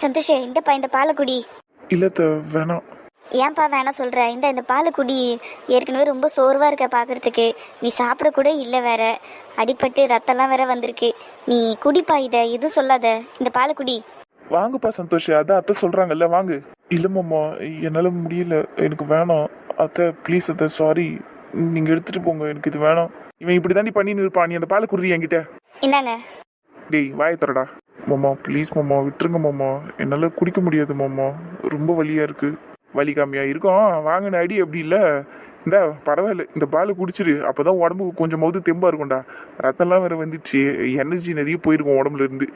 சந்தோஷ், இந்தப்பா இந்த பாலை குடி. இல்லத்த வேணாம். ஏன்பா வேணாம் சொல்கிற? இந்த பாலை குடி. ஏற்கனவே ரொம்ப சோர்வாக இருக்க பார்க்குறதுக்கு. நீ சாப்பிட கூட இல்லை வேற. அடிபட்டு ரத்தம்லாம் வேற வந்திருக்கு. நீ குடிப்பா, இதை எதுவும் சொல்லாத. இந்த பாலை குடி. வாங்குப்பா சந்தோஷ், அதான் அத்தை சொல்றாங்கல்ல, வாங்கு. இல்ல மாமா, என்னால முடியல, எனக்கு வேணாம். அத்தை ப்ளீஸ் அத்தை, சாரி, நீங்க எடுத்துட்டு போங்க, எனக்கு இது வேணாம். இவன் இப்படி தாண்டி பண்ணி இருப்பான். நீ அந்த பாலை குடுறி என்கிட்ட. இந்தாங்க. டேய் வாயை தரடா. மாமா ப்ளீஸ் மாமா, விட்டுருங்க மாமா, என்னால குடிக்க முடியாது மாமா, ரொம்ப வலியா இருக்கு. வலி கம்மியா இருக்கும் வாங்கின அடி அப்படி இல்லை. இந்த பரவாயில்ல, இந்த பால் குடிச்சிரு, அப்போதான் உடம்புக்கு கொஞ்சமாவது தெம்பா இருக்கும்டா. ரத்தம்லாம் வேற வந்துச்சு, எனர்ஜி நிறைய போயிருக்கும் உடம்புல இருந்து.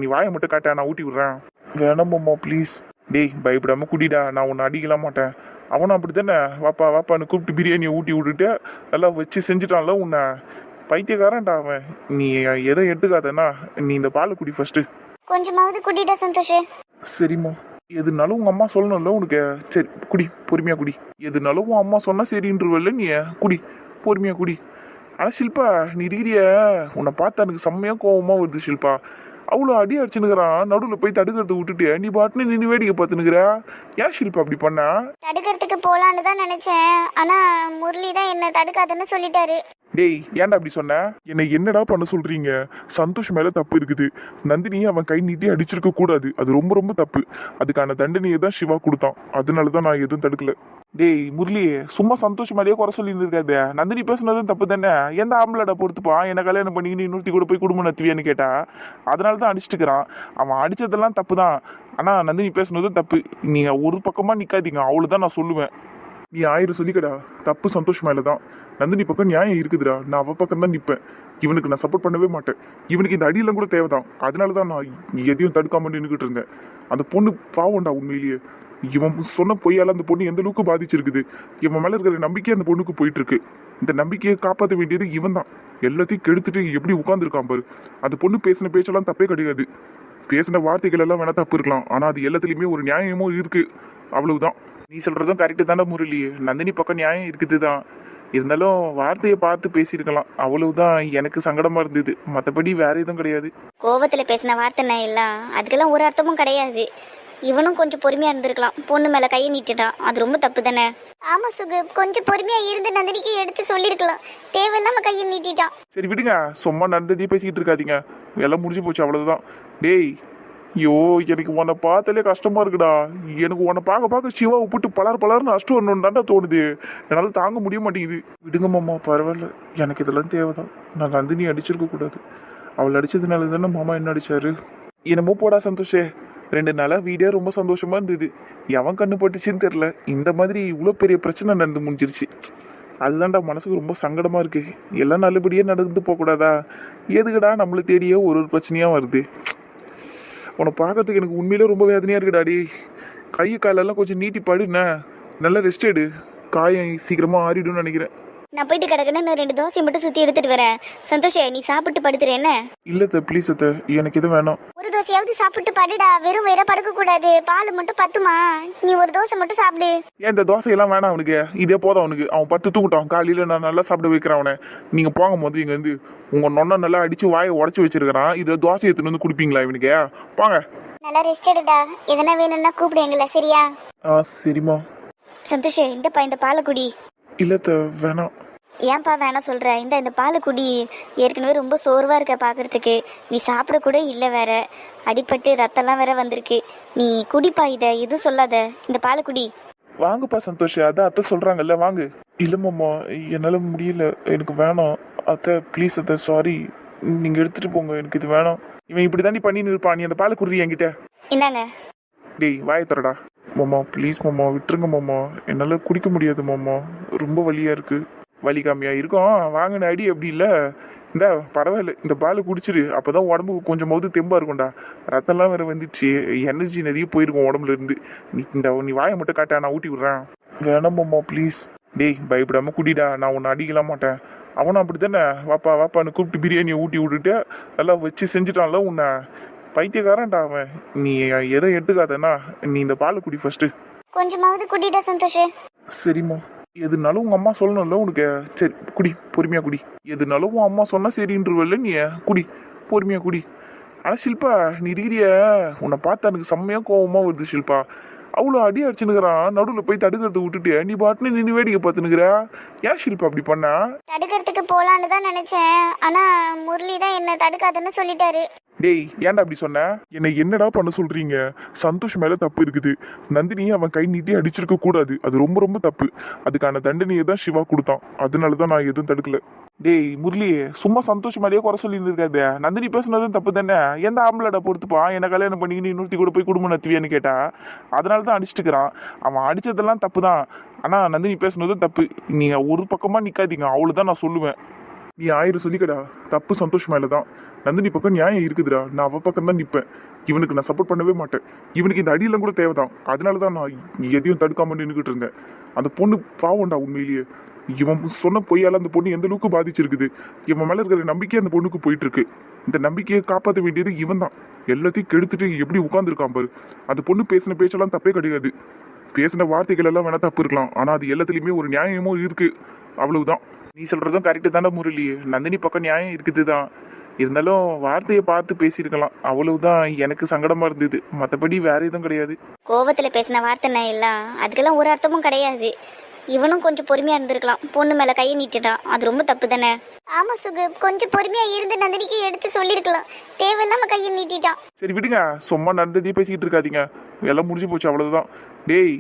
நீ வாயை மட்டும் காட்ட, நான் ஊட்டி விடுறேன். வேணாம் மாமா ப்ளீஸ். டேய் பயப்படாம குடிடா, நான் உன்னை அடிக்கலாம் மாட்டேன். அவனும் அப்படி தானே, வாப்பா வாப்பான்னு கூப்பிட்டு பிரியாணியை ஊட்டி விட்டுட்டு நல்லா வச்சு செஞ்சுட்டான்ல உன்னை. பைத்தியக்காரன்டா அவன். நீ எதை எடுத்துக்காதனா, நீ இந்த பாலை குடி ஃபர்ஸ்ட். கொஞ்சமாவது குடிடா சந்தோஷ். சரிம்மா. எதுனாலும் உங்க அம்மா சொல்லணும்ல உனக்கு. சரி குடி, பொறுமையா குடி. எதுனாலும் உன் அம்மா சொன்னா சரின்றவல்ல நீ, குடி பொறுமையா குடி. ஆனா ஷில்பா, நீ இருக்கிறிய, உன்னை பார்த்தா எனக்கு செம்மையா கோவமா வருது ஷில்பா. அவ்வளோ அடி அடிச்சுனுக்குறான், நடுவில் போய் தடுக்கிறத விட்டுட்டு நீ பாட்டுன்னு நின்று வேடிக்கை பார்த்துனுக்குற. ஏன் ஷில்பா அப்படி பண்ணா? தடுக்கிறதுக்கு போலான்னு தான் நினைச்சேன். ஆனா முரளி தான் என்ன தடுக்காதுன்னு சொல்லிட்டாரு. டேய் ஏன்டா அப்படி சொன்ன? என்னை என்னடா பண்ண சொல்றீங்க? சந்தோஷ் மேல தப்பு இருக்குது. நந்தினியை அவன் கை நீட்டி அடிச்சிருக்க கூடாது, அது ரொம்ப ரொம்ப தப்பு. அதுக்கான தண்டனையை தான் சிவா கொடுத்தான், அதனாலதான் நான் எதுவும் தடுக்கல. டேய் முரளி, சும்மா சந்தோஷ் மேலேயே குறை சொல்லி இருக்காது. நந்தினி பேசுனதும் தப்பு தானே. எந்த ஆம்பளடா பொறுத்துப்பான் என்ன கல்யாணம் பண்ணிக்கின்னு இன்னொருத்தி கூட போய் குடும்பம் நடத்துவியான்னு கேட்டா, அதனாலதான் அடிச்சுட்டுக்கிறான். அவன் அடிச்சதெல்லாம் தப்பு தான், ஆனா நந்தினி பேசுனதும் தப்பு. நீங்க ஒரு பக்கமா நிக்காதீங்க, அவ்வளவுதான் நான் சொல்லுவேன். நீ 1000 சொல்லிக்கடா, தப்பு சந்தோஷ் மேலதான். நந்தினி பக்கம் நியாயம் இருக்குதுடா, நான் அவ பக்கம் தான் நிற்பேன். இவனுக்கு நான் சப்போர்ட் பண்ணவே மாட்டேன். இவனுக்கு இந்த அடியெல்லாம் கூட தேவைதான், அதனாலதான் நான் எதையும் தடுக்காம நின்றுகிட்டு இருந்தேன். அந்த பொண்ணு பாவம்டா உண்மையிலேயே. இவன் சொன்ன பொய்யால அந்த பொண்ணு எந்த அளவுக்கு பாதிச்சிருக்குது. இவன் மேல இருக்கிற நம்பிக்கை அந்த பொண்ணுக்கு போயிட்டு இருக்கு. இந்த நம்பிக்கையை காப்பாற்ற வேண்டியது இவன் தான். எல்லாத்தையும் கெடுத்துட்டு எப்படி உட்கார்ந்துருக்கான் பாரு. அந்த பொண்ணு பேசின பேச்செல்லாம் தப்பே கிடையாது. பேசின வார்த்தைகள் எல்லாம் வேணா தப்பு இருக்கலாம், ஆனா அது எல்லாத்துலயுமே ஒரு நியாயமும் இருக்கு, அவ்வளவுதான். நீ சொல்றதும் கரெக்டு தானே முரளி, நந்தினி பக்கம் நியாயம் இருக்குதுதான். இருந்தாலும் வார்த்தையை பார்த்து பேசியிருக்கலாம், அவ்வளவுதான். எனக்கு சங்கடமா இருந்தது, மற்றபடி வேற எதுவும் கிடையாது. கோபத்துல பேசின வார்த்தை எல்லாம் அதுக்கெல்லாம் ஒரு அர்த்தமும் கிடையாது. இவனும் கொஞ்சம் பொறுமையா இருந்திருக்கலாம். பொண்ணு மேல கையை நீட்டுட்டான், அது ரொம்ப தப்பு தானே. ஆமா சுகு, கொஞ்சம் பொறுமையா இருந்து நந்தினிக்கு எடுத்து சொல்லிருக்கலாம். தேவையில்லாம கையை நீட்டிட்டான். சரி விடுங்க, சும்மா நடந்ததே பேசிக்கிட்டு இருக்காதீங்க, எல்லாம் முடிஞ்சு போச்சு, அவ்வளவுதான். டேய் ஐயோ, எனக்கு உன்னை பார்த்தாலே கஷ்டமா இருக்குடா. எனக்கு உன்னை பார்க்க சிவாவை போட்டு பலர்னு அஷ்டம் வரணும்னு தாண்டா தோணுது. என்னால் தாங்க முடிய மாட்டேங்குது. விடுங்க மாமா, பரவாயில்ல, எனக்கு இதெல்லாம் தேவைதான். நான் நந்தினி அடிச்சிருக்க கூடாது. அவள் அடிச்சதுனால தானே மாமா என்ன அடிச்சாரு. என்னமோ போடா சந்தோஷே. 2 நாளாக வீடே ரொம்ப சந்தோஷமா இருந்தது. எவன் கண்ணு பட்டுச்சுன்னு தெரில, இந்த மாதிரி இவ்வளோ பெரிய பிரச்சனை நடந்து முடிஞ்சிருச்சு. அதுதான்டா மனசுக்கு ரொம்ப சங்கடமா இருக்கு. எல்லாம் நல்லபடியாக நடந்து போகக்கூடாதா? எதுக்குடா நம்மளை தேடியே ஒரு பிரச்சனையாக வருது. உன்னை பார்க்கறதுக்கு எனக்கு உண்மையிலே ரொம்ப வேதனையாக இருக்குடாடி. கை காலெல்லாம் கொஞ்சம் நீட்டி படுண்ண, நல்லா ரெஸ்ட் எடு. காயம் சீக்கிரமாக ஆறிடும்னு நினைக்கிறேன். நான் போயிட்டு கிடக்குன்னு நான் 2 தோசை மட்டும் சுற்றி எடுத்துட்டு வரேன். சந்தோஷே, நீ சாப்பிட்டு படுத்துற என்ன? இல்ல ப்ளீஸ் அத்தை, எனக்கு எதுவும் வேணாம். ஒரு தோசையாவது சாப்பிட்டு படுடா, வெறும் வேற படுக்க கூடாது. பால் மட்டும் பத்துமா? நீ ஒரு தோசை மட்டும் சாப்பிடு. ஏன் இந்த தோசையெல்லாம் வேணாம் அவனுக்கு, இதே போதும் அவனுக்கு. அவன் பத்து தூங்கிட்டான், காலையில் நான் நல்லா சாப்பிட வைக்கிறேன் அவனை. நீங்கள் போகும் போது இங்கே வந்து உங்கள் நொண்ணை நல்லா அடித்து வாயை உடச்சி வச்சிருக்கிறான். இதை தோசை எடுத்துன்னு வந்து கொடுப்பீங்களா இவனுக்கு? போங்க. நல்லா ரெஸ்ட் எடுடா. எதனா வேணும்னா கூப்பிடு எங்களை, சரியா? சரிம்மா. சந்தோஷே, இந்த பாலை குடி. இல்ல வேணாம். ஏன்பா வேணாம் சொல்கிற? இந்த பாலை குடி. ஏற்கனவே ரொம்ப சோர்வாக இருக்க பார்க்குறதுக்கு. நீ சாப்பிட கூட இல்லை வேற. அடிபட்டு ரத்தம்லாம் வேற வந்திருக்கு. நீ குடிப்பா, இதை எதுவும் சொல்லாத. இந்த பாலை குடி. வாங்குப்பா சந்தோஷ், அதான் அத்தை சொல்கிறாங்கல்ல, வாங்கு. இல்லைம்மாம்மா, என்னால் முடியல, எனக்கு வேணாம். அத்தை ப்ளீஸ் அத்தை, சாரி, நீங்கள் எடுத்துகிட்டு போங்க, எனக்கு இது வேணாம். இவன் இப்படி தாண்டி பண்ணின்னு இருப்பான். நீ அந்த பாலை குடுறி என்கிட்ட. இந்தாங்க. டேய் வாயை தரடா. மாமா ப்ளீஸ் மாமா, விட்டுருங்க மாமா, என்னால் குடிக்க முடியாது மாமா, ரொம்ப வலியாக இருக்குது. வலி கம்மியா இருக்கும் வாங்கின அடி அப்படி இல்லை. இந்த பரவாயில்ல, இந்த பால் குடிச்சிரு, அப்போதான் உடம்புக்கு கொஞ்சமாவது தெம்பா இருக்கும்டா. ரத்தம்லாம் வேற வந்துச்சு, எனர்ஜி நிறைய போயிருக்கும் உடம்புல இருந்து. நீ வாயை மட்டும் காட்ட, நான் ஊட்டி விடுறேன். வேணாம் மாமா ப்ளீஸ். டேய் பயப்படாம குடிடா, நான் உன்னை அடிக்கலாம் மாட்டேன். அவனும் அப்படி தானே, வாப்பா வாப்பான்னு கூப்பிட்டு பிரியாணியை ஊட்டி விட்டுட்டு நல்லா வச்சு செஞ்சுட்டான்ல உன்னை. பைத்தியக்காரன்டா அவன். நீ எதை எடுத்துக்காதனா, நீ இந்த பாலை குடி ஃபர்ஸ்ட். கொஞ்சமாவது குடிடா சந்தோஷ். சரிம்மா. எதுனாலும் உங்க அம்மா சொல்லணும்ல உனக்கு. சரி குடி, பொறுமையா குடி. எதுனாலும் உன் அம்மா சொன்னா சரின்றவல்ல நீ, குடி பொறுமையா குடி. ஆனா ஷில்பா, நீ இருக்கிறிய, உன்னை பார்த்தா எனக்கு செம்மையா கோவமா வருது ஷில்பா. அவ்வளோ அடி அடிச்சுனுக்குறான், நடுவில் போய் தடுக்கிறத விட்டுட்டு நீ பாட்டுன்னு நின்று வேடிக்கை பார்த்துனுக்குற. ஏன் ஷில்பா அப்படி பண்ணா? தடுக்கிறதுக்கு போலான்னு தான் நினைச்சேன், ஆனா முரளி தான் என்ன தடுக்காதுன்னு சொல்லிட்டாரு. டேய், ஏன்டா அப்படி சொன்ன? என்னை என்னடா பண்ண சொல்றீங்க? சந்தோஷ் மேல தப்பு இருக்குது. நந்தினியை அவன் கை நீட்டி அடிச்சிருக்க கூடாது, அது ரொம்ப ரொம்ப தப்பு. அதுக்கான தண்டனையை தான் சிவா கொடுத்தான், அதனாலதான் நான் எதுவும் தடுக்கல. டேய் முரளி, சும்மா சந்தோஷ் மேலேயே குறை சொல்லிட்டு இருக்காது. நந்தினி பேசுனதும் தப்பு தானே. எந்த ஆம்பளடா பொறுத்துப்பான் என்ன கல்யாணம் பண்ணிக்கின்னு இன்னொருத்தி கூட போய் குடும்பம் நடத்துவியான்னு கேட்டா, அதனால தான் அடிச்சுட்டுக்கிறான். அவன் அடிச்சதெல்லாம் தப்பு தான், ஆனா நந்தினி பேசுனதும் தப்பு. நீங்க ஒரு பக்கமா நிக்காதீங்க, அவ்வளவுதான் நான் சொல்லுவேன். நீ 1000 சொல்லிக்கடா, தப்பு சந்தோஷ் மேலதான். நந்தினி பக்கம் நியாயம் இருக்குதுடா, நான் அவ பக்கம் தான் நிற்பேன். இவனுக்கு நான் சப்போர்ட் பண்ணவே மாட்டேன். இவனுக்கு இந்த அடியெல்லாம் கூட தேவைதான், அதனாலதான் நான் எதையும் தடுக்காம நின்றுகிட்டு இருந்தேன். அந்த பொண்ணு பாவம்டா உண்மையிலேயே. இவன் சொன்ன பொய்யால அந்த பொண்ணு எந்த அளவுக்கு பாதிச்சிருக்குது. இவன் மேல இருக்கிற நம்பிக்கை அந்த பொண்ணுக்கு போயிட்டு இருக்கு. இந்த நம்பிக்கையை காப்பாற்ற வேண்டியது இவன் தான். எல்லாத்தையும் கெடுத்துட்டு எப்படி உட்கார்ந்துருக்கான் பாரு. அந்த பொண்ணு பேசின பேச்செல்லாம் தப்பே கிடையாது. பேசின வார்த்தைகள் எல்லாம் வேணா தப்பு இருக்கலாம், ஆனா அது எல்லாத்துலயுமே ஒரு நியாயமும் இருக்கு, அவ்வளவுதான். நீ சொல்றதும் கரெக்டு தானே முரளி, நந்தினி பக்கம் நியாயம் இருக்குது தான். இருந்தாலும் வார்த்தையை பார்த்து பேசியிருக்கலாம், அவ்வளவுதான். எனக்கு சங்கடமா இருந்தது, மற்றபடி வேற எதுவும் கிடையாது. கோவத்துல பேசின வார்த்தை எல்லாம் அதுக்கெல்லாம் ஒரு அர்த்தமும் கிடையாது. இவனும் கொஞ்சம் பொறுமையா இருந்திருக்கலாம், பொண்ணு மேல கையை நீட்டிட்டான், அது ரொம்ப தப்பு தானே. ஆமா சுகு, கொஞ்சம் பொறுமையா இருந்து நந்தினிக்கு எடுத்து சொல்லிருக்கலாம், தேவையில்லாம கையை நீட்டிட்டான். சரி விடுங்க, சும்மா நடந்ததே பேசிக்கிட்டு இருக்காதீங்க, எல்லாம் முடிஞ்சு போச்சு, அவ்வளவுதான். டேய்,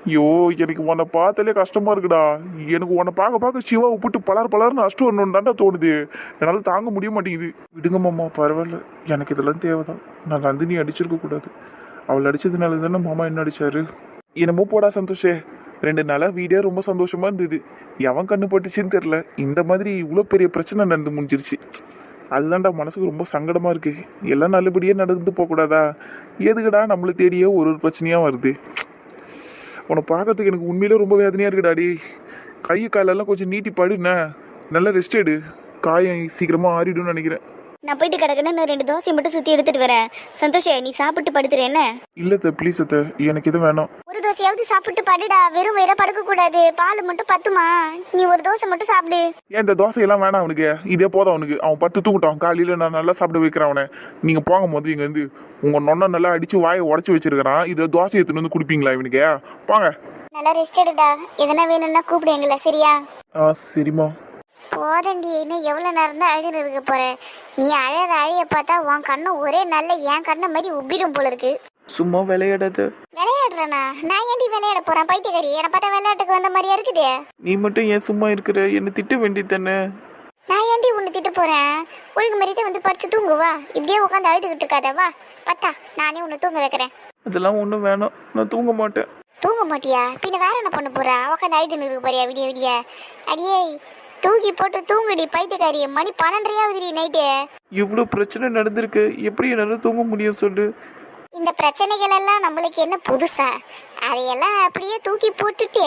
ஐயோ எனக்கு உன்னை பார்த்தாலே கஷ்டமா இருக்குடா. எனக்கு உன்னை பார்க்க சிவா விட்டு பலர்னு அஷ்டம் வரணும்னு தான்டா தோணுது. என்னால் தாங்க முடிய மாட்டேங்குது. விடுங்க மாமா, பரவாயில்ல, எனக்கு இதெல்லாம் தேவைதான். நான் நந்தினி அடிச்சிருக்க கூடாது, அவள் அடிச்சதுனால தானே மாமா என்ன அடிச்சாரு. என்னமோ போடா சந்தோஷே, 2 நாளா வீடே ரொம்ப சந்தோஷமா இருந்தது. எவன் கண்ணு பட்டுச்சுன்னு தெரியல, இந்த மாதிரி இவ்வளோ பெரிய பிரச்சனை நடந்து முடிஞ்சிருச்சு. அதுதான்டா மனசுக்கு ரொம்ப சங்கடமா இருக்கு. எல்லாம் நல்லபடியே நடந்து போகக்கூடாதா? எதுக்குடா நம்மளை தேடியே ஒரு பிரச்சனையா வருது? உன்னை பார்க்கறதுக்கு எனக்கு உண்மையிலே ரொம்ப வேதனையா இருக்குடாடி. கை காலெல்லாம் கொஞ்சம் நீட்டி படுண்ணே, நல்லா ரெஸ்ட் எடு, காயம் சீக்கிரமா ஆறிடும்னு நினைக்கிறேன். நான் போயிட்டு கிடக்குன்னு 2 தோசையை மட்டும் சுத்தி எடுத்துட்டு வரேன். சந்தோஷே, நீ சாப்பிட்டு படுத்துரு என்ன? இல்ல ப்ளீஸ் அத்தை, எனக்கு எதுவும் வேணாம். ஒரு தோசையாவது சாப்பிட்டு படுடா, வெறும் வயிறா படுக்க கூடாது. பால் மட்டும் பத்துமா? நீ ஒரு தோசை மட்டும் சாப்பிடு. ஏன் இந்த தோசையெல்லாம் வேணாம் அவனுக்கு, இதே போதும் அவனுக்கு. அவன் பத்து தூங்கிட்டான், காலையில நான் நல்லா சாப்பிட வைக்கிறேன் அவனை. நீங்க போகும் போது இங்க இருந்து உங்க நொண்ணை நல்லா அடிச்சு வாயை உடச்சு வச்சிருக்கிறான், இதை தோசை எடுத்துன்னு வந்து குடிப்பீங்களா இவனுக்கு? போங்க, நல்லா ரெஸ்ட் எடுடா. எதனா வேணும்னா கூப்பிடு எங்களை, சரியா? சரிம்மா. போதண்டி, இன்னும் எவ்வளவு நேரம் தான் அழுதுன்னு இருக்க போற? நீ அழைய பார்த்தா உன் கண்ணு ஒரே நல்ல என் கண்ணை மாதிரி உப்பிடும் போல இருக்கு. சும்மா விளையாடாத. விளையாடுறேனா? நான் ஏன்டி விளையாட போறேன் பைத்தியக்காரி? என்னை பார்த்தா விளையாட்டுக்கு வந்த மாதிரியா இருக்குது. நீ மட்டும் ஏன் சும்மா இருக்கிற? என்ன திட்ட வேண்டியது தானே. நான் ஏன்டி உன்னை திட்ட போறேன்? ஒழுங்கு மாதிரிதான் வந்து படுத்து தூங்கு, வா. இப்படியே உட்காந்து அழுதுகிட்டு இருக்காத, வா. பத்தா நானே உன்னை தூங்க வைக்கிறேன். அதெல்லாம் ஒன்றும் வேணாம், நான் தூங்க மாட்டேன். தூங்க மாட்டியா? பின்ன வேற என்ன பண்ண போறா? உட்காந்து அழுதுன்னு இருக்க போறியா விடிய விடிய? அடியே தூக்கி போட்டு தூங்குடி பைத்தியக்காரி. மணி 12:30 நைட்டு. இவ்வளோ பிரச்சனை நடந்திருக்கு, எப்படி என்னால் தூங்க முடியும் சொல்லு? இந்த பிரச்சனைகள் எல்லாம் நம்மளுக்கு என்ன புதுசா? அதையெல்லாம் அப்படியே தூக்கி போட்டுட்டு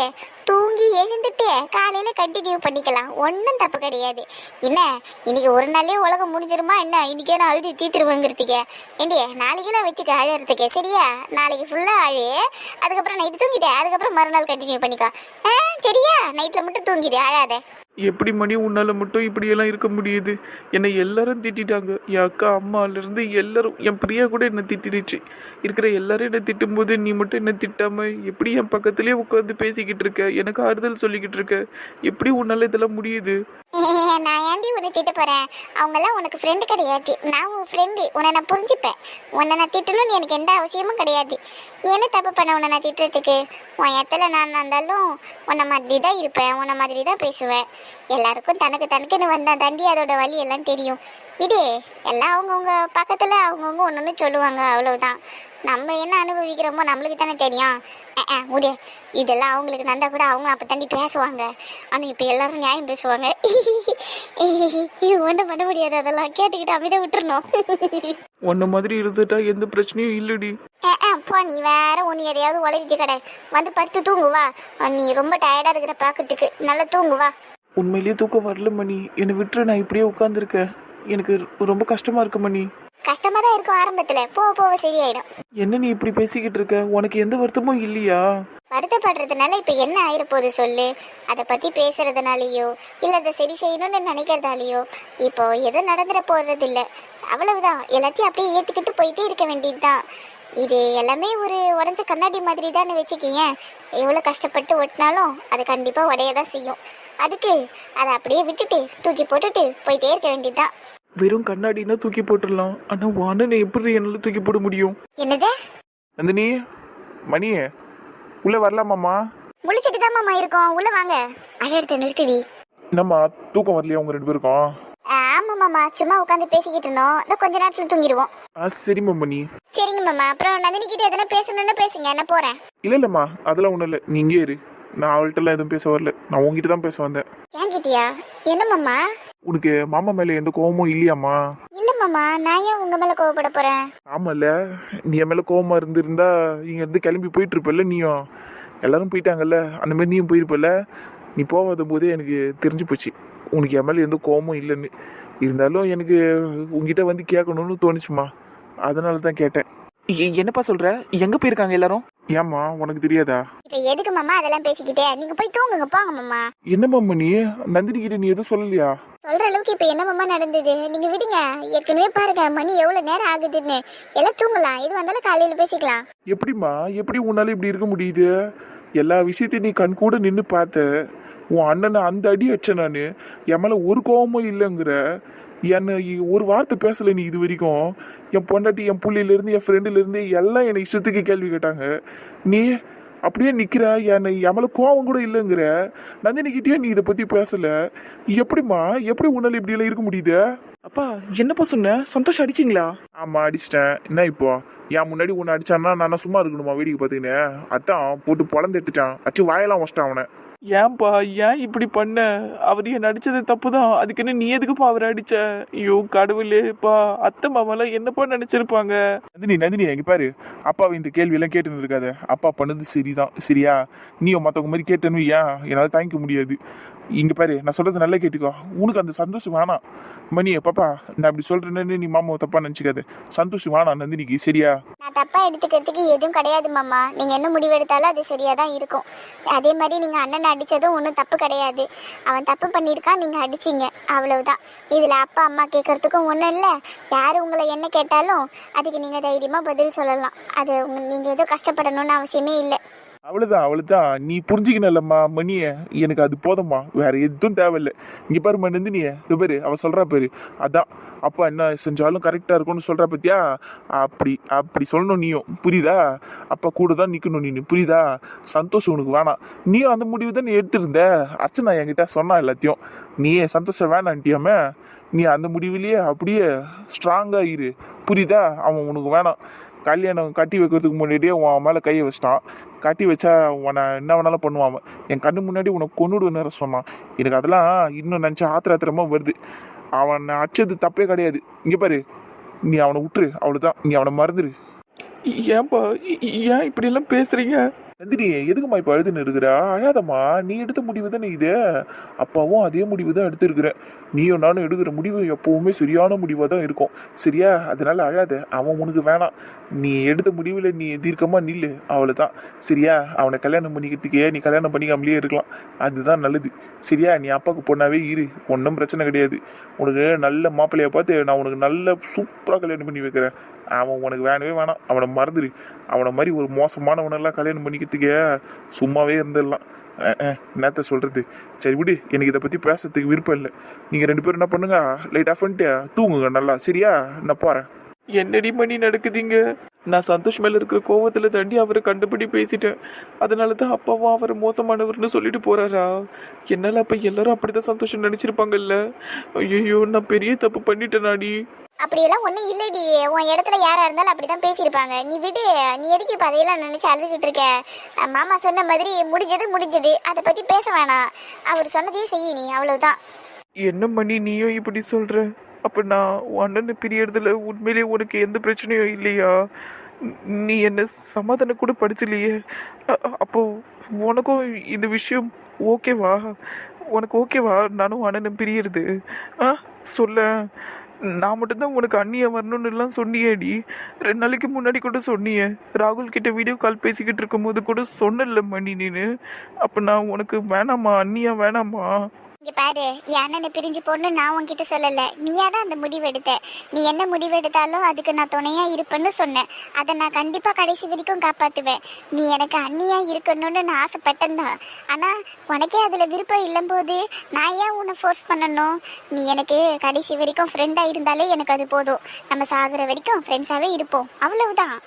தூங்கி எழுந்துட்டு காலையில கண்டினியூ பண்ணிக்கலாம், ஒன்றும் தப்பு கிடையாது. என்ன இன்னைக்கு ஒரு நாளே உலகம் முடிஞ்சிருமா என்ன? இன்னைக்கே நான் அழுது தீத்துருவேங்கிறதுக்கு ஏண்டி? நாளைக்கெல்லாம் வச்சுக்க அழுறதுக்கு, சரியா? நாளைக்கு ஃபுல்லா அழு, அதுக்கப்புறம் நைட்டு தூங்கிட்டேன், அதுக்கப்புறம் மறுநாள் கண்டினியூ பண்ணிக்கோ, சரியா? நைட்டில் மட்டும் தூங்கிடு, அழாத. எப்படி மணி உன்னால் மட்டும் இப்படியெல்லாம் இருக்க முடியுது? என்னை எல்லாரும் திட்டாங்க, என் அக்கா அம்மாலேருந்து எல்லாரும். என் பிரியா கூட என்னை திட்டிடுச்சு. இருக்கிற எல்லாரும் என்னை திட்டும்போது நீ மட்டும் என்ன திட்டாமல் எப்படி என் பக்கத்துலேயே உட்காந்து பேசிக்கிட்டு இருக்க, எனக்கு ஆறுதல் சொல்லிக்கிட்டு இருக்க? எப்படி உன்னால் இதெல்லாம் முடியுது? நான் ஏன்டி உன்னை திட்ட போறேன்? அவங்கெல்லாம் உனக்கு ஃப்ரெண்டு கிடையாது, நான் உன் ஃப்ரெண்டு. உன்னை நான் புரிஞ்சுப்பேன். உன்னை நான் திட்டணும்னு எனக்கு எந்த அவசியமும் கிடையாது. நீ என்ன தப்பு பண்ண உன்னை நான் திட்டுறதுக்கு? உன் இடத்துல நான் இருந்தாலும் உன்னை மாதிரி தான் இருப்பேன், உன்னை மாதிரி தான் பேசுவேன். எல்லாருக்கும் தனக்குன்னு வந்தால் தாண்டி அதோட வழி எல்லாம் தெரியும். விடு, எல்லாம் அவங்கவுங்க பக்கத்தில் அவங்கவுங்க ஒன்று சொல்லுவாங்க, அவ்வளவுதான். நம்ம என்ன அனுபவிக்கிறோமோ நம்மளுக்கு தானே தெரியும். முடி, இதெல்லாம் அவங்களுக்கு நடந்தா கூட அவங்க அப்போ தாண்டி பேசுவாங்க. ஆனால் இப்போ எல்லாரும் நியாயம் பேசுவாங்க. ஒன்றும் பண்ண முடியாது, அதெல்லாம் கேட்டுக்கிட்டு அமைதியாக விட்டுறணும். உன்ன மாதிரி இருந்துட்டா எந்த பிரச்சனையும் இல்லடி. போ, நீ வேற ஒன்று எதையாவது உலகிட்டு கடை வந்து படுத்து தூங்குவா. நீ ரொம்ப டயர்டாக இருக்கிற பார்க்கறதுக்கு, நல்லா தூங்குவா. உண்மையிலேயே தூக்கம் வரல மணி, என்னை விட்டுரு. நான் இப்படியே உட்காந்துருக்கேன், எனக்கு ரொம்ப கஷ்டமா இருக்கு மணி. கஷ்டமா தான் இருக்கும் ஆரம்பத்துல, போக போக சரியாயிடும். என்ன நீ இப்படி பேசிக்கிட்டு இருக்க? உனக்கு எந்த வருத்தமும் இல்லையா? வருத்தப்படுறதுனால இப்ப என்ன ஆயிரப்போகுது சொல்லு? அதை பத்தி பேசுறதுனாலயோ இல்ல அதை சரி செய்யணும்னு நினைக்கிறதாலயோ இப்போ எதுவும் நடந்துட போறது இல்ல. அவ்வளவுதான், எல்லாத்தையும் அப்படியே ஏத்துக்கிட்டு போயிட்டே இருக்க வேண்டியதுதான். இது எல்லாமே ஒரு உடஞ்ச கண்ணாடி மாதிரி தான் வச்சுக்கீங்க. எவ்வளவு கஷ்டப்பட்டு ஒட்டினாலும் அது கண்டிப்பா உடையதான் செய்யும். அதுக்கு அதை அப்படியே விட்டுட்டு தூக்கி போட்டுட்டு போயிட்டே இருக்க வேண்டியதுதான். வெறும் கண்ணாடினா தூக்கி போட்டுடலாம், ஆனா வானனை எப்படி என்னால தூக்கி போட முடியும்? என்னது? நந்தினி, மணி, உள்ள வரலாமாம்மா? முழிச்சிட்டு தான் மாமா இருக்கோம், உள்ள வாங்க. அழகத்தை நிறுத்திடி. என்னம்மா தூக்கம் வரலையா உங்க 2 பேருக்கும்? ஆமா மாமா, சும்மா உட்காந்து பேசிக்கிட்டு இருந்தோம். இன்னும் கொஞ்ச நேரத்துல தூங்கிடுவோம். சரிம்மா மணி. சரிங்க மாமா, அப்புறம் நந்தினி கிட்ட எதனா பேசணும்னு பேசுங்க, நான் போறேன். இல்லம்மா அதெல்லாம் ஒண்ணும் இல்லை, நீ இங்கே இரு. நான் அவள்கிட்டலாம் எதுவும் பேச வரல, நான் உங்ககிட்ட தான் பேச வந்தேன். ஏன் கிட்டியா? என்ன மாமா? உனக்கு மாமா மேல எந்த கோவமும் இல்லையாம்மா? இல்ல மாமா, நான் ஏன் உங்க மேல கோவப்பட போறேன்? ஆமால, நீ என் மேல கோவமா இருந்திருந்தா இங்க இருந்து கிளம்பி போயிட்டு இருப்பல்ல. நீயும் எல்லாரும் போயிட்டாங்கல்ல, அந்த மாதிரி நீயும் போயிருப்பல்ல. நீ போகாத போதே எனக்கு தெரிஞ்சு போச்சு உனக்கு என் மேல எந்த கோவமும் இல்லைன்னு. இருந்தாலும் எனக்கு உங்ககிட்ட வந்து கேட்கணும்னு தோணுச்சுமா, அதனால தான் கேட்டேன். என்னப்பா சொல்ற? எங்க போயிருக்காங்க எல்லாரும்? ஏம்மா உனக்கு தெரியாதா? இப்ப எதுக்கு மாமா அதெல்லாம் பேசிக்கிட்டே? நீங்க போய் தூங்குங்க, போங்க மாமா. என்னம்மா நீ நந்தினி கிட்ட நீ எதுவும் சொல்லலையா? சொல்ற அளவுக்கு இப்ப என்ன மாமா நடந்தது? நீங்க விடுங்க. ஏற்கனவே பாருங்க மணி எவ்வளவு நேரம் ஆகுதுன்னு. எல்லாம் தூங்கலாம், எது வந்தாலும் காலையில பேசிக்கலாம். எப்படிம்மா, எப்படி உன்னால இப்படி இருக்க முடியுது? எல்லா விஷயத்தையும் நீ கண் கூட நின்று பார்த்த. உன் அண்ணனை அந்த அடி அடிச்ச நான், என் மேல ஒரு கோவமும் இல்லைங்கிற. என்னை ஒரு வார்த்தை பேசல நீ இது வரைக்கும். என் பொண்டாட்டி, என் புள்ளையிலேருந்து, என் ஃப்ரெண்டுலேருந்து எல்லாம் என்னை இஷ்டத்துக்கு கேள்வி கேட்டாங்க. நீ அப்படியே நிற்கிற, என்னை என் மேலே கோவம் கூட இல்லைங்கிற. நந்தினிக்கிட்டே நீ இதை பற்றி பேசலை. எப்படிம்மா, எப்படி உன்னால இப்படியெல்லாம் இருக்க முடியுது? அப்பா என்னப்பா சொன்ன? சந்தோஷம் அடிச்சிங்களா? ஆமாம் அடிச்சிட்டேன். என்ன இப்போ என் முன்னாடி உன்னை அடிச்சான்னா நான் சும்மா இருக்கணுமா வேடிக்கை பார்த்தீங்கன்னு? அதான் போட்டு பொழந்து எடுத்துட்டான், அச்சு வாயெல்லாம் வச்சிட்டான் அவனை. ஏன்பா ஏன் இப்படி பண்ண? அவர் என்ன அடிச்சது தப்புதான், அதுக்குன்னு நீ எதுக்குப்பா அவரை அடிச்ச? ஐயோ கடவுளேப்பா, அத்தை மாமாலாம் என்னப்பா நினைச்சிருப்பாங்க? நந்தினி எங்க பாரு, அப்பாவை இந்த கேள்வி எல்லாம் கேட்டுன்னு இருக்காத. அப்பா பண்ணது சரிதான், சரியா? நீயும் மற்றவங்க மாதிரி கேட்டேன்னு ஏன் என்னால் தாங்கிக்க முடியாது. இங்க பாரு, நான் சொல்றது நல்லா கேட்டுக்கோ. உனக்கு அந்த சந்தோஷம் வேணாம் மணியே. பாப்பா நான் அப்படி சொல்றேன்னு நீ மாமாவை தப்பா நினைச்சுக்காத. சந்தோஷம் வேணாம் நந்தினிக்கு, சரியா? நான் தப்பா எடுத்துக்கிறதுக்கு எதுவும் கிடையாது மாமா. நீங்க என்ன முடிவு எடுத்தாலும் அது சரியா தான் இருக்கும். அதே மாதிரி நீங்க அண்ணனை அடிச்சதும் ஒன்றும் தப்பு கிடையாது. அவன் தப்பு பண்ணியிருக்கான், நீங்க அடிச்சிங்க, அவ்வளவுதான். இதுல அப்பா அம்மா கேட்கறதுக்கும் ஒன்றும் இல்லை. யாரு உங்களை என்ன கேட்டாலும் அதுக்கு நீங்க தைரியமா பதில் சொல்லலாம். அது நீங்க எதுவும் கஷ்டப்படணும்னு அவசியமே இல்லை. அவ்வளவுதான் நீ புரிஞ்சுக்கணும்லம்மா மணிய. எனக்கு அது போதும்மா, வேற எதுவும் தேவையில்லை. இங்க பாருமா நந்தினிய, இது பாரு அவ சொல்றா பாரு. அதான் அப்பா என்ன செஞ்சாலும் கரெக்டா இருக்கும்னு சொல்றா பத்தியா? அப்படி சொல்லணும் நீயும், புரியுதா? அப்பா கூட தான் நிக்கணும் நீ, புரியுதா? சந்தோஷம் உனக்கு வேணாம். நீயும் அந்த முடிவு தான் நீ எடுத்திருந்த. அர்ச்சனா என்கிட்ட சொன்னா எல்லாத்தையும். நீயே சந்தோஷம் வேணான்ட்டியாம, நீ அந்த முடிவுலயே அப்படியே ஸ்ட்ராங்கா இரு, புரியுதா? அவன் உனக்கு வேணாம். கல்யாணம் கட்டி வைக்கிறதுக்கு முன்னாடியே உன் மேலே கையை வச்சிட்டான். கட்டி வச்சா உன்னை என்ன வேணாலும் பண்ணுவான். என் கண்ணு முன்னாடி உனக்கு கொன்னுடுவேன்னு சொன்னான். எனக்கு அதெல்லாம் இன்னும் நினச்சா ஆத்திரமாக வருது. அவனை அடிச்சது தப்பே கிடையாது. இங்கே பாரு, நீ அவனை விட்டுரு, அவ்வளோதான். நீ அவனை மறந்துடு. ஏன்பா ஏன் இப்படி எல்லாம் பேசுறீங்க? நந்தினி எதுக்குமா இப்போ அழுதுன்னு இருக்கிறா? அழாதம்மா, நீ எடுத்த முடிவு தானே இது. அப்பாவும் அதே முடிவு தான் எடுத்துருக்குறேன். நீயும் நானும் எடுக்கிற முடிவு எப்பவுமே சரியான முடிவாக தான் இருக்கும், சரியா? அதனால அழாத. அவன் உனக்கு வேணாம். நீ எடுத்த முடிவில் நீ தீர்க்கமாக நில்லு, அவ்வளோதான், சரியா? அவனை கல்யாணம் பண்ணிக்கிறதுக்கே நீ கல்யாணம் பண்ணிக்காமலேயே இருக்கலாம், அதுதான் நல்லது, சரியா? நீ அப்பாவுக்கு பொண்ணாவே இரு, ஒன்றும் பிரச்சனை கிடையாது. உனக்கு நல்ல மாப்பிள்ளையை பார்த்து நான் உனக்கு நல்ல சூப்பராக கல்யாணம் பண்ணி வைக்கிறேன். அவன் உனக்கு வேணவே வேணாம், அவனை மறந்துடு. அவனை மாதிரி ஒரு மோசமானவனெல்லாம் கல்யாணம் பண்ணிக்கிறதுக்கே சும்மாவே இருந்துடலாம். என்னத்த சொல்கிறது? சரி விடு, எனக்கு இதை பற்றி பேசுறதுக்கு விருப்பம் இல்லை. நீங்கள் 2 பேரும் என்ன பண்ணுங்க, லைட் ஆஃப் பண்ணிட்டு தூங்குங்க நல்லா, சரியா? நான் போகிறேன். என்னடி மணி நடக்குதுங்க? நான் சந்தோஷ் மேல இருக்கிற கோவத்துல தாண்டி அவரை கண்டுபிடி பேசிட்டேன். அதனால தான் அப்பாவும் அவர் மோசமானவர்னு சொல்லிட்டு போறாரா? என்னால அப்ப எல்லாரும் அப்படிதான் சந்தோஷம் நினைச்சிருப்பாங்கல்ல. ஐயோ நான் பெரிய தப்பு பண்ணிட்டேனாடி. அப்படியெல்லாம் ஒன்றும் இல்லடி. உன் இடத்துல யாரா இருந்தாலும் அப்படிதான் பேசியிருப்பாங்க. நீ விடு, நீ எதுக்கு இப்போ அதையெல்லாம் நினைச்சு அழுதுகிட்டு இருக்க? மாமா சொன்ன மாதிரி முடிஞ்சது, அதை பத்தி பேச வேணாம். அவர் சொன்னதையே செய்ய நீ, அவ்வளவுதான். என்ன மணி நீயும் இப்படி சொல்ற? அப்ப நான் உன் அண்ணனை பிரியறதுல உண்மையிலேயே உனக்கு எந்த பிரச்சனையும் இல்லையா? நீ என்ன சமாதானம் கூட படிச்சலையே. அப்போ உனக்கும் இந்த விஷயம் ஓகேவா? உனக்கு ஓகேவா நானும் அண்ணனும் பிரியறது? சொல்ல. நான் மட்டும்தான் உனக்கு அண்ணியா வரணும்னு எல்லாம் சொன்னியேடி. 2 நாளைக்கு முன்னாடி கூட சொன்னியே. ராகுல் கிட்ட வீடியோ கால் பேசிக்கிட்டு இருக்கும்போது கூட சொன்னல மணி நீனு. அப்போ நான் உனக்கு வேணாமா, அண்ணியா வேணாமா? இங்க பாரு, என் அண்ணனை பிரிஞ்சு போன்னு நான் உன்கிட்ட சொல்லல, நீயா தான் அந்த முடிவு எடுத்த. நீ என்ன முடிவு எடுத்தாலும் அதுக்கு நான் துணையா இருப்பேன்னு சொன்னேன். அதை நான் கண்டிப்பா கடைசி வரைக்கும் காப்பாத்துவேன். நீ எனக்கு அண்ணியா இருக்கணும்னு நான் ஆசைப்பட்டேன் தான். ஆனா உனக்கே அதுல விருப்பம் இல்லம்போது நான் ஏன் உன்னை ஃபோர்ஸ் பண்ணணும்? நீ எனக்கு கடைசி வரைக்கும் ஃப்ரெண்டா இருந்தாலே எனக்கு அது போதும். நம்ம சாகுற வரைக்கும் ஃப்ரெண்ட்ஸாவே இருப்போம், அவ்வளவுதான்.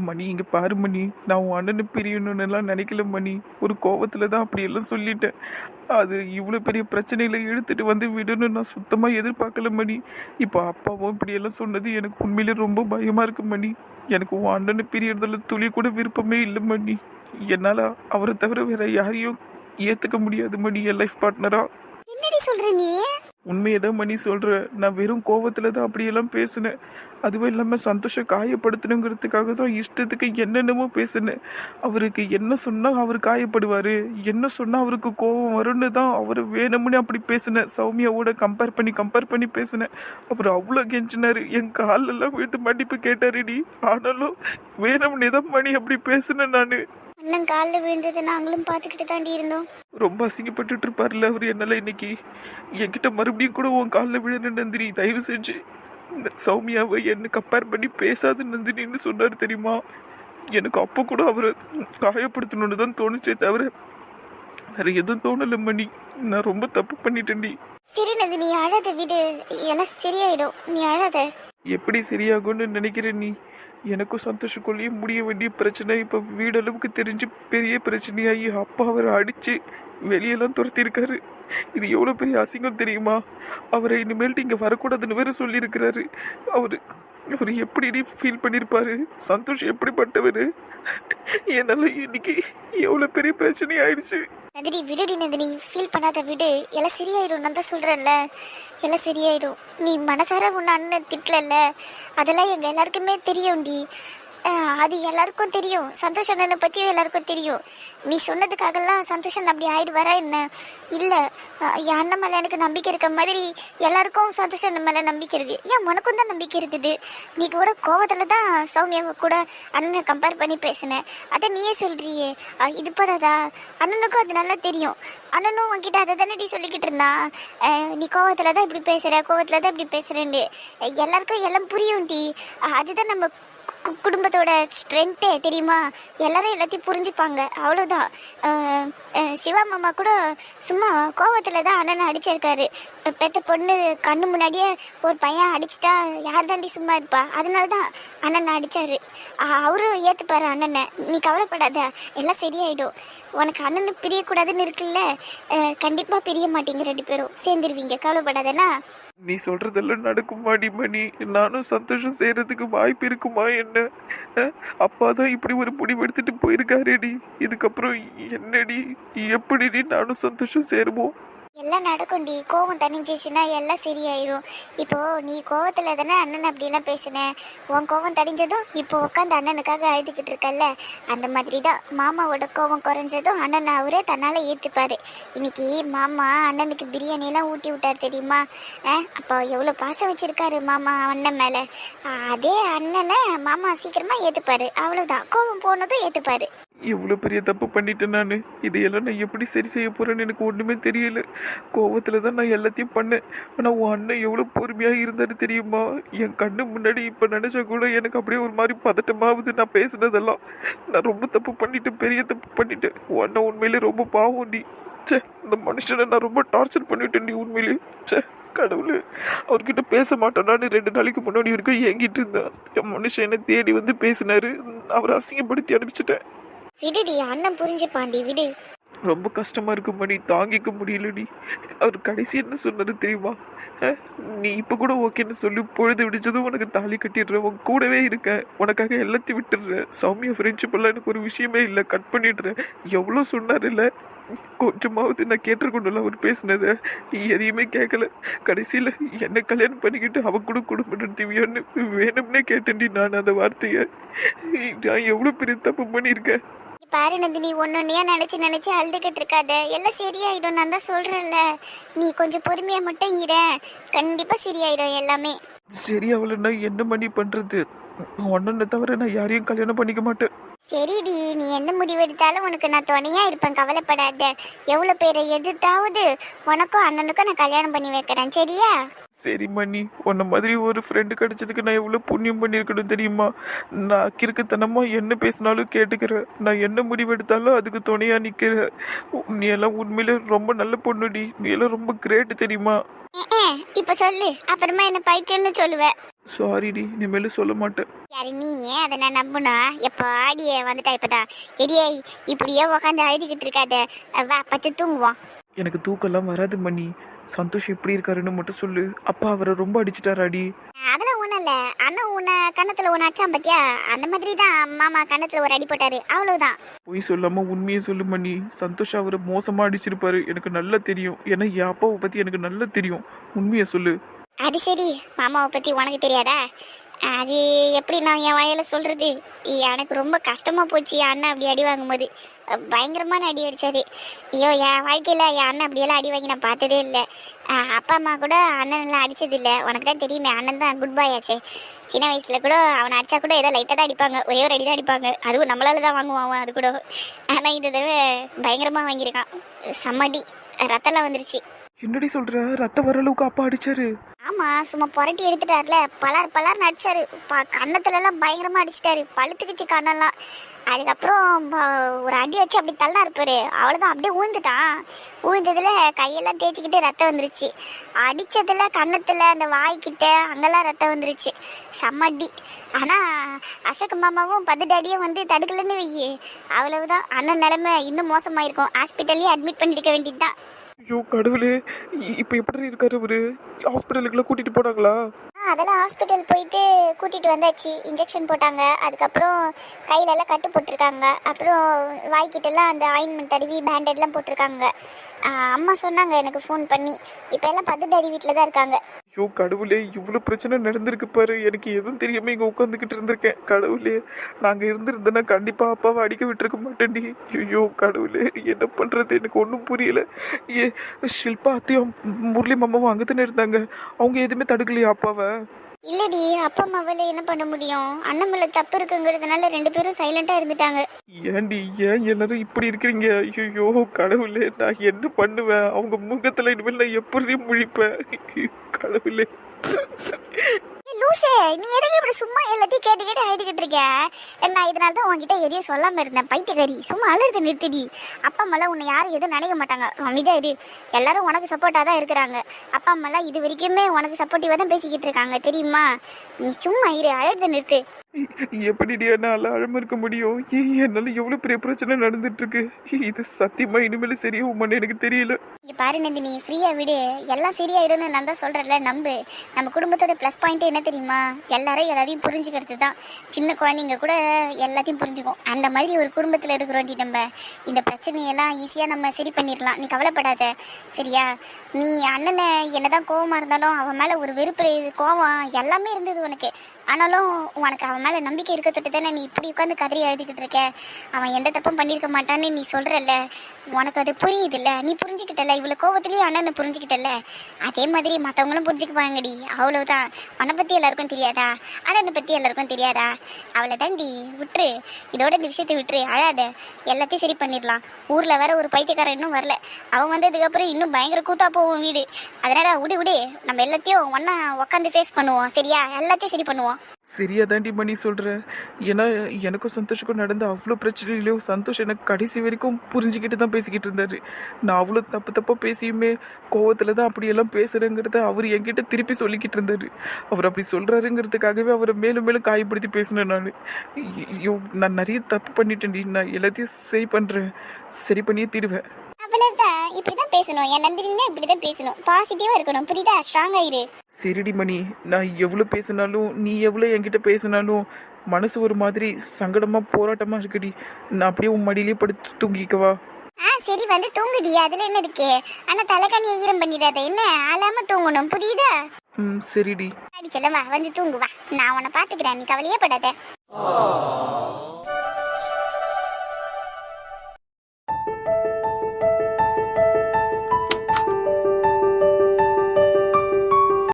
மணி இங்கே பாரு மணி, நான் உன் அண்ணனை பிரியணும்னு எல்லாம் நினைக்கல மணி. ஒரு கோவத்தில் தான் அப்படியெல்லாம் சொல்லிட்டேன். அது இவ்வளோ பெரிய பிரச்சனையில் இழுத்துட்டு வந்து விடணும்னு நான் சுத்தமாக எதிர்பார்க்கல மணி. இப்போ அப்பாவும் இப்படியெல்லாம் சொன்னது எனக்கு உண்மையிலே ரொம்ப பயமாக இருக்கு மணி. எனக்கு உன் அண்ணனை பிரியறதுல துளி கூட விருப்பமே இல்லை மணி. என்னால் அவரை தவிர வேற யாரையும் ஏற்றுக்க முடியாது மணி என் லைஃப் பார்ட்னரா. என்னடி சொல்ற நீ? உண்மையை தான் மணி சொல்கிறேன். நான் வெறும் கோவத்தில் தான் அப்படியெல்லாம் பேசினேன். அதுவும் இல்லாமல் சந்தோஷம் காயப்படுத்தணுங்கிறதுக்காக தான் இஷ்டத்துக்கு என்னென்னமோ பேசினேன். அவருக்கு என்ன சொன்னால் அவர் காயப்படுவார், என்ன சொன்னால் அவருக்கு கோபம் வரும்னு தான் அவர் வேணும்னு அப்படி பேசினேன். சௌமியாவோட கம்பேர் பண்ணி பேசினேன். அவர் அவ்வளோ கெஞ்சினார், என் காலெல்லாம் விழுத்து மன்னிப்பு கேட்டாருடி. ஆனாலும் வேணும்னே தான் மணி அப்படி பேசினேன் நான். அண்ணன் காலில் விழுந்ததை நாங்களும் பார்த்துக்கிட்டு தாண்டி இருந்தோம். ரொம்ப அசிங்கப்பட்டுட்டு இருப்பார்ல அவர். என்னால் இன்னைக்கு என்கிட்ட மறுபடியும் கூட உன் காலில் விழுந்து நந்தினி, தயவு செஞ்சு இந்த சௌமியாவை என்னை கம்பேர் பண்ணி பேசாத நந்தினின்னு சொன்னார் தெரியுமா. எனக்கு அப்போ கூட அவரை காயப்படுத்தணுன்னு தான் தோணுச்சே தவிர வேற எதுவும் தோணலை மணி. நான் ரொம்ப தப்பு பண்ணிட்டேன்டி. சரி நந்தினி, அழாத விடு, எல்லாம் சரியாயிடும், நீ அழாத. எப்படி சரியாகும்னு நினைக்கிற நீ? எனக்கும் சந்தோஷக்குள்ளேயும் முடிய வேண்டிய பிரச்சனை இப்போ வீடளவுக்கு தெரிஞ்சு பெரிய பிரச்சனையாகி அப்பா அவரை அடித்து வெளியெல்லாம் துரத்திருக்காரு. இது எவ்வளோ பெரிய அசிங்கம் தெரியுமா? அவரை இனிமேல்ட்டு இங்கே வரக்கூடாதுன்னு வேற சொல்லியிருக்கிறாரு. அவர் எப்படி ஃபீல் பண்ணியிருப்பாரு? சந்தோஷம் எப்படிப்பட்டவர்? என்னால் இன்னைக்கு எவ்வளோ பெரிய பிரச்சனை ஆயிடுச்சு. நந்தினி விடுடி நந்தினி, ஃபீல் பண்ணாத விடு, எல்லாம் சரியாயிடும். நான் தான் சொல்கிறேன்ல, எல்லாம் சரியாயிடும். நீ மனசார உன்னை அண்ணன் திட்டலல்ல, அதெல்லாம் எங்கள் எல்லாருக்குமே தெரியும்டி. அது எல்லாருக்கும் தெரியும். சந்தோஷ் அண்ணனை பற்றியும் எல்லாருக்கும் தெரியும். நீ சொன்னதுக்காகலாம் சந்தோஷன் அப்படி ஆயிடுவாரா என்ன? இல்லை, என் அண்ணன் மேலே எனக்கு நம்பிக்கை இருக்க மாதிரி எல்லாருக்கும் சந்தோஷ் அண்ணன் மேலே நம்பிக்கை இருக்குது. ஏன் உனக்கும் தான் நம்பிக்கை இருக்குது. நீ கூட கோவத்தில் தான் சௌமியாவை கூட அண்ணனை கம்பேர் பண்ணி பேசினேன். அதை நீயே சொல்கிறியே, இது போதாதா? அண்ணனுக்கும் அது நல்லா தெரியும். அண்ணனும் உன்கிட்ட அதை தானே சொல்லிக்கிட்டு இருந்தான். நீ கோவத்தில் தான் இப்படி பேசுகிறேன்னு எல்லாருக்கும் எல்லாம் புரியும்டி. அதுதான் நம்ம குடும்பத்தோட ஸ்ட்ரென்த்தே தெரியுமா. எல்லாரும் எல்லாத்தையும் புரிஞ்சுப்பாங்க, அவ்வளோதான். சிவா மாமா கூட சும்மா கோவத்தில் தான் அண்ணனை அடிச்சிருக்காரு. பெத்த பொண்ணு கண்ணு முன்னாடியே ஒரு பையன் அடிச்சிட்டா யார் தாண்டி சும்மா இருப்பா? அதனால தான் அண்ணனை அடித்தார். அவரும் ஏற்றுப்பாரு அண்ணனை. நீ கவலைப்படாத, எல்லாம் சரியாயிடும். உனக்கு அண்ணனை பிரியக்கூடாதுன்னு இருக்குல்ல, கண்டிப்பாக பிரிய மாட்டீங்க, 2 பேரும் சேர்ந்துருவீங்க, கவலைப்படாதேண்ணா. நீ சொல்றதெல்லாம் நடக்குமாடி மணி? நானும் சந்தோஷம் செய்யறதுக்கு வாய்ப்பு இருக்குமா என்ன? அப்பா தான் இப்படி ஒரு முடிவு எடுத்துட்டு போயிருக்காரேடி. இதுக்கப்புறம் என்னடி, எப்படிடி நானும் சந்தோஷம் சேருவோம்? எல்லாம் நடக்கும்டி. கோவம் தணிஞ்சிச்சுன்னா எல்லாம் சரியாயிடும். இப்போ நீ கோவத்தில் தானே அண்ணன் அப்படிலாம் பேசினேன். உன் கோவம் தணிஞ்சதும் இப்போ உட்காந்து அண்ணனுக்காக அழுதுகிட்டு இருக்கல்ல, அந்த மாதிரி தான் மாமாவோட கோவம் குறைஞ்சதும் அண்ணன் அவரே தன்னால் ஏற்றுப்பார். இன்னைக்கு மாமா அண்ணனுக்கு பிரியாணியெல்லாம் ஊட்டி விட்டார் தெரியுமா. அப்போ எவ்வளோ பாசம் வச்சுருக்காரு மாமா அண்ணன் மேலே. அதே அண்ணனை மாமா சீக்கிரமாக ஏற்றுப்பார், அவ்வளோதான். கோவம் போனதும் ஏற்றுப்பார். இவ்வளோ பெரிய தப்பு பண்ணிட்டேன் நான். இதையெல்லாம் நான் எப்படி சரி செய்ய போகிறேன்னு எனக்கு ஒன்றுமே தெரியல. கோவத்தில் தான் நான் எல்லாத்தையும் பண்ணேன். ஆனால் உன் அண்ணன் எவ்வளோ பொறுமையாக இருந்தாரு தெரியுமா. என் கண்ணு முன்னாடி இப்போ நினச்சா கூட எனக்கு அப்படியே ஒரு மாதிரி பதட்டமாகுது. நான் பேசுனதெல்லாம் நான் ரொம்ப தப்பு பண்ணிட்டேன், பெரிய தப்பு பண்ணிட்டேன். உன் அண்ணன் உண்மையிலே ரொம்ப பாவம் டி. சே, இந்த மனுஷனை நான் ரொம்ப டார்ச்சர் பண்ணிட்டேன் டி உண்மையிலே. சே கடவுள், அவர்கிட்ட பேச மாட்டேனான்னு 2 நாளைக்கு முன்னாடி வரைக்கும் ஏங்கிட்டு இருந்தேன். என் மனுஷன் என்னை தேடி வந்து பேசினாரு. அவரை அசிங்கப்படுத்தி அனுப்பிச்சிட்டேன். விடுடி, அண்ணன் புரிஞ்சுப்பாண்டி, விடு. ரொம்ப கஷ்டமாக இருக்கு மணி, தாங்கிக்க முடியலடி. அவர் கடைசி என்ன சொன்னாரு தெரியுமா? நீ இப்போ கூட ஓகேன்னு சொல்லி பொழுது விடிச்சதும் உனக்கு தாலி கட்டிடுறேன், உன் கூடவே இருக்கேன், உனக்காக எல்லாத்தையும் விட்டுடுறேன், சௌமியா ஃப்ரெண்ட்ஷிப் எல்லாம் எனக்கு ஒரு விஷயமே இல்லை, கட் பண்ணிடுறேன், எவ்வளோ சொன்னார் இல்லை. கொஞ்சமாவது நான் கேட்டிருக்கணும்ல அவர் பேசினதை. எதையுமே கேட்கல. கடைசியில் என்னை கல்யாணம் பண்ணிக்கிட்டு அவ கூட குடும்பம் நடத்துவியான்னு வேணும்னே கேட்டேன்டி நான் அந்த வார்த்தையை. நான் எவ்வளோ பெரிய தப்பு பண்ணியிருக்கேன். பாரு நந்தினி, ஒன்னொன்னையா நினைச்சு அழுதுகிட்டு இருக்காத. எல்லாம் சரியாயிடும், நான் தான் சொல்றேன்ல. நீ கொஞ்சம் பொறுமையா மட்டும் இரு, கண்டிப்பா சரியாயிடும் எல்லாமே. சரி அவளை என்ன பண்ணி பண்ணுறது? ஒன்னொன்னு தவிர நான் யாரையும் கல்யாணம் பண்ணிக்க மாட்டேன். சரிடி, நீ எந்த முடிவு எடுத்தாலும் உனக்கு நான் துணையா இருப்பேன், கவலைப்படாத. எவ்வளோ பேரை எதிர்த்தாவது உனக்கும் அண்ணனுக்கும் நான் கல்யாணம் பண்ணி வைக்கிறேன், சரியா? சரி மணி, உன்ன மாதிரி ஒரு ஃப்ரெண்டு கிடைச்சதுக்கு நான் எவ்வளோ புண்ணியம் பண்ணியிருக்கணும் தெரியுமா? நான் கிறுக்குத்தனமா என்ன பேசினாலும் கேட்டுக்கிறேன், நான் என்ன முடிவு எடுத்தாலும் அதுக்கு துணையாக நிற்கிறேன். நீ எல்லாம் உண்மையிலே ரொம்ப நல்ல பொண்ணுடி, நீ எல்லாம் ரொம்ப கிரேட் தெரியுமா? இப்ப சொல்லு, அப்புறமா என்ன பைத்தியம்னு சொல்லுவேன். சாரிடி, இனிமேலும் சொல்ல மாட்டேன். யாரு நீ? அதை நான் நம்புனா எப்போ ஆடிய வந்துட்டா இப்பதான். எடியே, இப்படியே உக்காந்து அழுதுகிட்டு இருக்காத, வா பத்து தூங்குவோம். எனக்கு தூக்கம்லாம் வராது மணி. சந்தோஷ் எப்படி இருக்காருன்னு மட்டும் சொல்லு. அப்பா அவரை ரொம்ப அடிச்சிட்டாராடி. அதெல்லாம் ஒண்ணும் இல்ல, அண்ணன் உன்னை கன்னத்துல ஒன்று அடிச்சான் பத்தியா, அந்த மாதிரி தான் மாமா கன்னத்துல ஒரு அடி போட்டாரு, அவ்வளவுதான். பொய் சொல்லாம உண்மையை சொல்லு மணி. சந்தோஷ் அவரை மோசமா அடிச்சிருப்பாரு, எனக்கு நல்லா தெரியும். ஏன்னா என் அப்பாவை பத்தி எனக்கு நல்லா தெரியும். உண்மையை சொல்லு. அது சரி, மாமாவை பத்தி உனக்கு தெரியாதா? அது எப்படி நான் என் வாயில சொல்றது? எனக்கு ரொம்ப கஷ்டமா போச்சு என் அண்ணன் அப்படி அடி வாங்கும்போது. பயங்கரமான அடி அடிச்சாரு. ஐயோ, என் வாழ்க்கையில என் அண்ணன் அப்படியெல்லாம் அடி வாங்கி நான் பார்த்ததே இல்லை. அப்பா அம்மா கூட அண்ணன் எல்லாம் அடிச்சது இல்லை. உனக்கு தான் தெரியுமே, அண்ணன் தான் குட் பாய் ஆச்சே. சின்ன வயசுல கூட அவனை அடிச்சா கூட ஏதோ லைட்டாக தான் அடிப்பாங்க, ஒரே ஒரு அடி தான் அடிப்பாங்க, அதுவும் நம்மளால தான் வாங்குவான் அது கூட. ஆனால் இந்த தடவை பயங்கரமா வாங்கியிருக்கான், செம்மடி, ரத்தம்லாம் வந்துருச்சு. என்னடி சொல்ற? ரத்தம் வர அளவுக்கு அப்பா அடிச்சாரு? ஆமா, சும்மா புரட்டி எடுத்துட்டார்ல, பலர் அடிச்சாரு. கன்னத்துல எல்லாம் பயங்கரமா அடிச்சிட்டாரு, பழுத்துக்குச்சு கண்ணெல்லாம். அதுக்கப்புறம் ஒரு அடி வச்சு அப்படி தள்ளா இருப்பாரு, அவ்வளவுதான், அப்படியே ஊழ்ந்துட்டான். ஊழ்ந்ததுல கையெல்லாம் தேய்ச்சிக்கிட்டு ரத்தம் வந்துருச்சு. அடிச்சதுல கன்னத்துல அந்த வாய்க்கிட்ட அங்கெல்லாம் ரத்தம் வந்துருச்சு, செம்மடி. ஆனா அசோக் மாமாவும் 10 அடியும் வந்து தடுக்கலன்னு வையி, அவ்வளவுதான், அண்ணன் நிலைமை இன்னும் மோசமாயிருக்கும். ஹாஸ்பிட்டல்லயே அட்மிட் பண்ணிருக்க வேண்டியதுதான். ஐயோ கடவுளே, இப்போ எப்படி இருக்காரு அவரு? ஹாஸ்பிட்டலுக்குலாம் கூட்டிட்டு போனாங்களா? அதெல்லாம் ஹாஸ்பிட்டல் போயிட்டு கூட்டிட்டு வந்தாச்சு, இன்ஜெக்ஷன் போட்டாங்க, அதுக்கப்புறம் கையிலெல்லாம் கட்டு போட்டிருக்காங்க, அப்புறம் வாய்க்கிட்டெல்லாம் அந்த ஆயின்மெண்ட் தடவி பேண்டேட்லாம் போட்டிருக்காங்க. அம்மா சொன்னாங்க எனக்கு ஃபோன் பண்ணி, இப்போ எல்லாம் 10 அடி வீட்டில் தான் இருக்காங்க. ஐயோ கடவுளே, இவ்வளோ பிரச்சனை நடந்திருக்கு பாரு. எனக்கு எதுவும் தெரியாம இங்கே உட்காந்துக்கிட்டு இருந்திருக்கேன். கடவுளே, நாங்கள் இருந்திருந்தேன்னா கண்டிப்பாக அப்பாவை அடிக்க விட்டுருக்க மாட்டேன்டி. ஐயோ கடவுளே, என்ன பண்ணுறது எனக்கு ஒன்றும் புரியல. ஷில்பா அத்தையும் முரளி மாமாவும் அங்கே தானே இருந்தாங்க, அவங்க எதுவுமே தடுக்கலையா அப்பாவை? இல்லடி, அப்பா அம்மாவில் என்ன பண்ண முடியும், அண்ணன் மேலே தப்பு இருக்குங்கிறதுனால 2 பேரும் சைலண்டாக இருந்துட்டாங்க. ஏன்டி, ஏன் எல்லாரும் இப்படி இருக்கிறீங்க? ஐயோ கடவுளே, நான் என்ன பண்ணுவேன்? அவங்க முகத்தில் இனிமேல் நான் எப்படி முழிப்பேன்? கடவுளே. லூசே, நீ எதுக்கு இப்படி சும்மா எல்லாத்தையும் கேட்டு அழுதுகிட்டு இருக்க? நான் இதனால தான் உங்ககிட்ட எதையும் சொல்லாம இருந்தேன், பைத்தியக்காரி. சும்மா அழுது நிறுத்திடி. அப்பா அம்மாலாம் உன்னை யாரும் எதுவும் நினைக்க மாட்டாங்க, அமைதியா இரு. எல்லாரும் உனக்கு சப்போர்ட்டாக தான் இருக்கிறாங்க. அப்பா அம்மாலாம் இது வரைக்குமே உனக்கு சப்போர்ட்டிவாக தான் பேசிக்கிட்டு இருக்காங்க, தெரியுமா? நீ சும்மா இரு, அழுது நிறுத்து. எப்படிடி என்னால் அழாம இருக்க முடியும்? என்னால எவ்வளவு பெரிய பிரச்சனை நடந்துட்டு இருக்கு. இது சத்தியமா இனிமேல் சரியாகுமான்னு எனக்கு தெரியல. இங்க பாரு நந்தினி, ஃப்ரீயா விடு, எல்லாம் சரியாயிடும்னு நான் தான் சொல்றேன்ல, நம்பு. நம்ம குடும்பத்தோட ப்ளஸ் பாயிண்ட் என்ன தெரியுமா? எல்லாரையும் புரிஞ்சுக்கிறது தான். சின்ன குழந்தைங்க கூட எல்லாத்தையும் புரிஞ்சுக்கும். அந்த மாதிரி ஒரு குடும்பத்தில் இருக்கிறோண்டி நம்ம. இந்த பிரச்சனையெல்லாம் ஈஸியாக நம்ம சரி பண்ணிடலாம், நீ கவலைப்படாத, சரியா? நீ அண்ணனை என்னதான் கோவமாக இருந்தாலும் அவன் மேலே ஒரு வெறுப்பு, கோவம் எல்லாமே இருந்தது உனக்கு. ஆனாலும் உனக்கு அவன் மேலே நம்பிக்கை இருக்க தொட்டு தானே நீ இப்படி உட்காந்து கதறி எழுதிக்கிட்டு இருக்க. அவன் எந்த தப்பும் பண்ணியிருக்க மாட்டான்னு நீ சொல்கிறல்ல, உனக்கு அது புரியுதுல்ல, நீ புரிஞ்சுக்கிட்டல. இவ்வளோ கோவத்துலேயும் அண்ணனை புரிஞ்சுக்கிட்டல, அதே மாதிரி மற்றவங்களும் புரிஞ்சுக்குவாங்கடி, அவ்வளவுதான். உன்னை பற்றி எல்லாருக்கும் தெரியாதா? அண்ணனை பற்றி எல்லாருக்கும் தெரியாதா? அவ்வளோதான்டி, விட்டுரு, இதோட இந்த விஷயத்தை விட்டுரு, அழாத, எல்லாத்தையும் சரி பண்ணிடலாம். ஊரில் வேற ஒரு பைத்தியக்காரன் இன்னும் வரல, அவன் வந்ததுக்கப்புறம் இன்னும் பயங்கர கூத்தா போவோம் வீடு. அதனால விடு, நம்ம எல்லாத்தையும் ஒன்றா உட்காந்து ஃபேஸ் பண்ணுவோம், சரியா? எல்லாத்தையும் சரி பண்ணுவோம். சரியா தாண்டி மணி சொல்ற. ஏன்னா எனக்கும் சந்தோஷக்கும் நடந்த அவ்வளோ பிரச்சனையிலையும் சந்தோஷ் எனக்கு கடைசி வரைக்கும் புரிஞ்சுக்கிட்டு தான் பேசிக்கிட்டு இருந்தாரு. நான் அவ்வளோ தப்பாக பேசியுமே கோவத்தில் தான் அப்படியெல்லாம் பேசுகிறேங்கிறத அவர் என்கிட்ட திருப்பி சொல்லிக்கிட்டு இருந்தாரு. அவர் அப்படி சொல்கிறாருங்கிறதுக்காகவே அவரை மேலும் மேலும் காயப்படுத்தி பேசினேன் நான். ஐயோ, நான் நிறைய தப்பு பண்ணிட்டேன்டி. நான் எல்லாத்தையும் சரி பண்ணுறேன், சரி பண்ணியே தீருவேன். அவ்வளவுதான், இப்படிதான் பேசணும். என் நந்தினின்னா இப்படிதான் பேசணும், பாசிட்டிவா இருக்கணும், புரியுதா? ஸ்ட்ராங்கா இரு. சரிடி மணி, நான் எவ்வளோ பேசினாலும் நீ எவ்வளோ என்கிட்ட பேசினாலும் மனசு ஒரு மாதிரி சங்கடமாக போராட்டமாக இருக்குடி. நான் அப்படியே உன் மடியிலே படுத்து தூங்கிக்கவா? சரி, வந்து தூங்குடி, அதுல என்ன இருக்கு? ஆனா தலைக்காணியை ஈரம் பண்ணிடாத, என்ன ஆளாம தூங்கணும், புரியுதா? சரிடி. அடி செல்ல, வா வந்து தூங்கு, வா, நான் உன்னை பாத்துக்கிறேன், நீ கவலையே படாத.